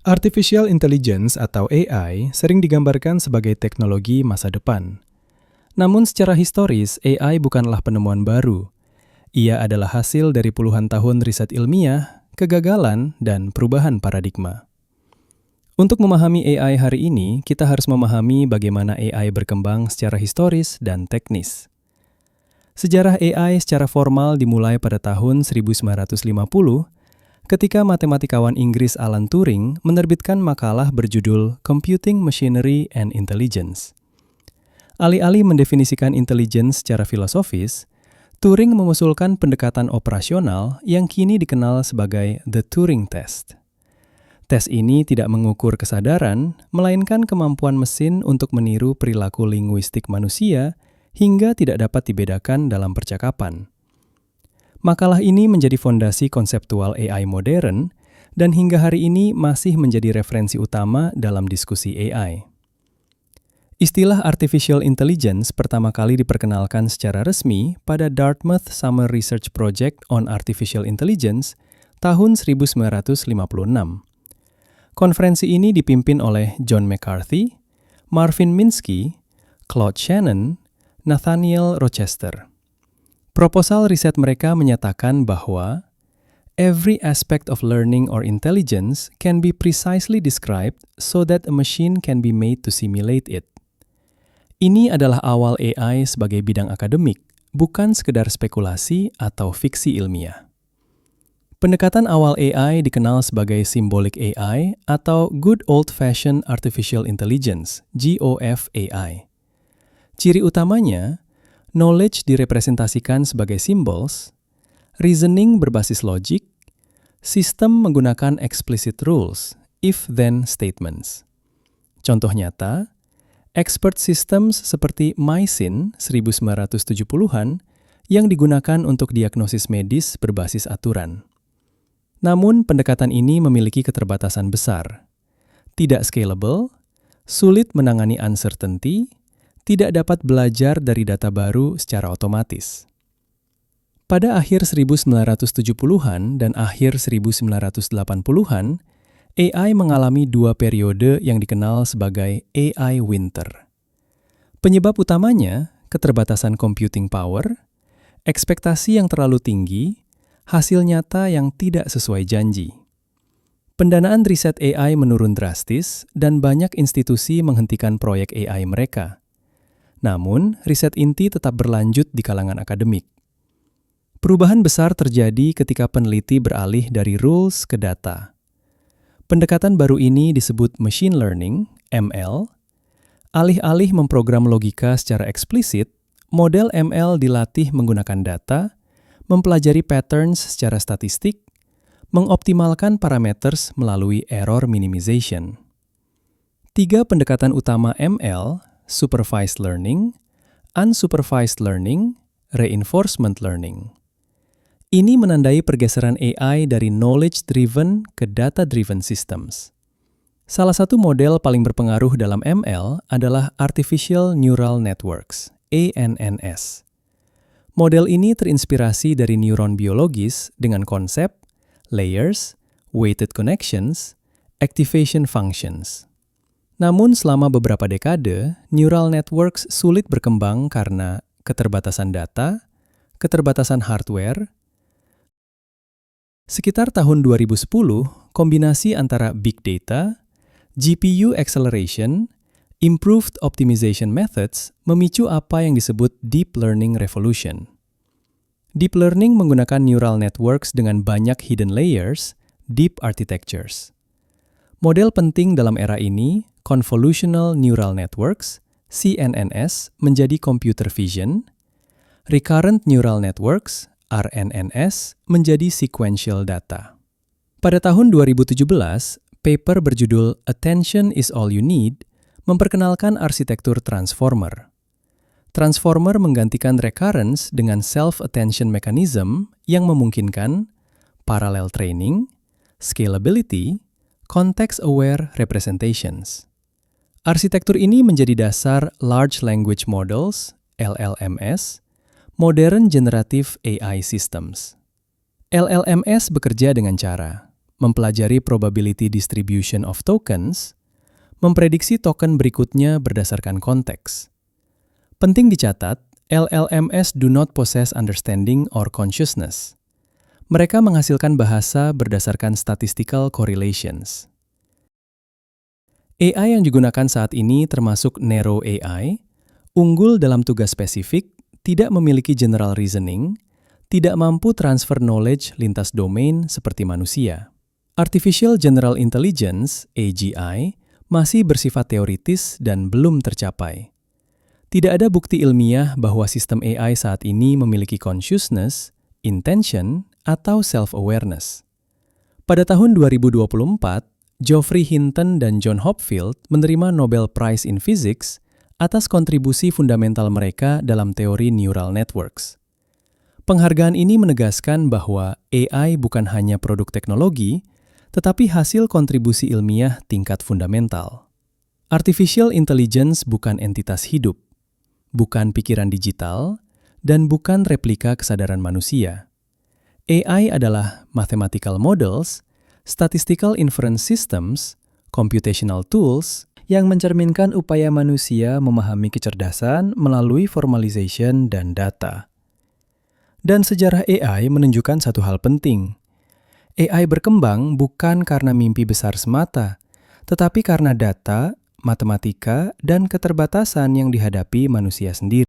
Artificial Intelligence atau AI sering digambarkan sebagai teknologi masa depan. Namun secara historis, AI bukanlah penemuan baru. Ia adalah hasil dari puluhan tahun riset ilmiah, kegagalan, dan perubahan paradigma. Untuk memahami AI hari ini, kita harus memahami bagaimana AI berkembang secara historis dan teknis. Sejarah AI secara formal dimulai pada tahun 1950 ketika matematikawan Inggris Alan Turing menerbitkan makalah berjudul Computing Machinery and Intelligence. Alih-alih mendefinisikan intelligence secara filosofis, Turing mengusulkan pendekatan operasional yang kini dikenal sebagai The Turing Test. Tes ini tidak mengukur kesadaran, melainkan kemampuan mesin untuk meniru perilaku linguistik manusia hingga tidak dapat dibedakan dalam percakapan. Makalah ini menjadi fondasi konseptual AI modern dan hingga hari ini masih menjadi referensi utama dalam diskusi AI. Istilah Artificial Intelligence pertama kali diperkenalkan secara resmi pada Dartmouth Summer Research Project on Artificial Intelligence tahun 1956. Konferensi ini dipimpin oleh John McCarthy, Marvin Minsky, Claude Shannon, Nathaniel Rochester. Proposal riset mereka menyatakan bahwa every aspect of learning or intelligence can be precisely described so that a machine can be made to simulate it. Ini adalah awal AI sebagai bidang akademik, bukan sekedar spekulasi atau fiksi ilmiah. Pendekatan awal AI dikenal sebagai symbolic AI atau Good Old-Fashioned Artificial Intelligence, GOF-AI. Ciri utamanya, knowledge direpresentasikan sebagai symbols, reasoning berbasis logik, sistem menggunakan explicit rules, if-then statements. Contoh nyata, expert systems seperti Mycin 1970-an yang digunakan untuk diagnosis medis berbasis aturan. Namun, pendekatan ini memiliki keterbatasan besar. Tidak scalable, sulit menangani uncertainty, tidak dapat belajar dari data baru secara otomatis. Pada akhir 1970-an dan akhir 1980-an, AI mengalami dua periode yang dikenal sebagai AI winter. Penyebab utamanya, keterbatasan computing power, ekspektasi yang terlalu tinggi, hasil nyata yang tidak sesuai janji. Pendanaan riset AI menurun drastis dan banyak institusi menghentikan proyek AI mereka. Namun, riset inti tetap berlanjut di kalangan akademik. Perubahan besar terjadi ketika peneliti beralih dari rules ke data. Pendekatan baru ini disebut machine learning, ML. Alih-alih memprogram logika secara eksplisit, model ML dilatih menggunakan data, mempelajari patterns secara statistik, mengoptimalkan parameters melalui error minimization. 3 pendekatan utama ML, supervised learning, unsupervised learning, reinforcement learning. Ini menandai pergeseran AI dari knowledge-driven ke data-driven systems. Salah satu model paling berpengaruh dalam ML adalah Artificial Neural Networks, ANNS. Model ini terinspirasi dari neuron biologis dengan konsep, layers, weighted connections, activation functions. Namun selama beberapa dekade, neural networks sulit berkembang karena keterbatasan data, keterbatasan hardware. Sekitar tahun 2010, kombinasi antara big data, GPU acceleration, improved optimization methods memicu apa yang disebut deep learning revolution. Deep learning menggunakan neural networks dengan banyak hidden layers, deep architectures. Model penting dalam era ini, Convolutional Neural Networks, CNNS, menjadi computer vision, Recurrent Neural Networks, RNNS, menjadi sequential data. Pada tahun 2017, paper berjudul Attention is All You Need memperkenalkan arsitektur transformer. Transformer menggantikan recurrence dengan self-attention mechanism yang memungkinkan parallel training, scalability, context-aware representations. Arsitektur ini menjadi dasar Large Language Models, LLMS, Modern Generative AI Systems. LLMS bekerja dengan cara mempelajari probability distribution of tokens, memprediksi token berikutnya berdasarkan konteks. Penting dicatat, LLMs do not possess understanding or consciousness. Mereka menghasilkan bahasa berdasarkan statistical correlations. AI yang digunakan saat ini termasuk Narrow AI, unggul dalam tugas spesifik, tidak memiliki general reasoning, tidak mampu transfer knowledge lintas domain seperti manusia. Artificial General Intelligence, AGI, masih bersifat teoritis dan belum tercapai. Tidak ada bukti ilmiah bahwa sistem AI saat ini memiliki consciousness, intention, atau self-awareness. Pada tahun 2024, Geoffrey Hinton dan John Hopfield menerima Nobel Prize in Physics atas kontribusi fundamental mereka dalam teori neural networks. Penghargaan ini menegaskan bahwa AI bukan hanya produk teknologi, tetapi hasil kontribusi ilmiah tingkat fundamental. Artificial intelligence bukan entitas hidup, bukan pikiran digital, dan bukan replika kesadaran manusia. AI adalah mathematical models, statistical inference systems, computational tools, yang mencerminkan upaya manusia memahami kecerdasan melalui formalization dan data. Dan sejarah AI menunjukkan satu hal penting. AI berkembang bukan karena mimpi besar semata, tetapi karena data, matematika, dan keterbatasan yang dihadapi manusia sendiri.